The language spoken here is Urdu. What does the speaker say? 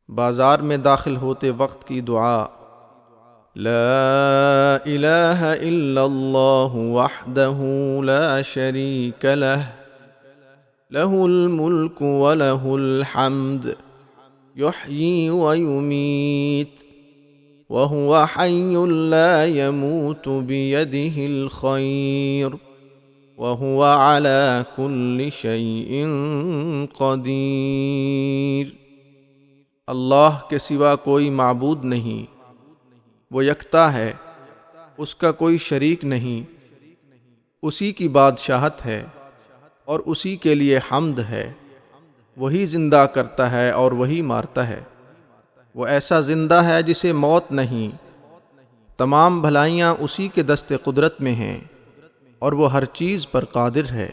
بازار میں داخل ہوتے وقت کی دعا: لا الہ الا اللہ وحدہ لا شریک لہ لہ الملک ولہ الحمد یحیی ویمیت وہو حی لا یموت بیدہ الخیر وہو علی کل شیء قدیر۔ اللہ کے سوا کوئی معبود نہیں، وہ یکتا ہے، اس کا کوئی شریک نہیں، اسی کی بادشاہت ہے اور اسی کے لیے حمد ہے۔ وہی زندہ کرتا ہے اور وہی مارتا ہے، وہ ایسا زندہ ہے جسے موت نہیں۔ تمام بھلائیاں اسی کے دست قدرت میں ہیں اور وہ ہر چیز پر قادر ہے۔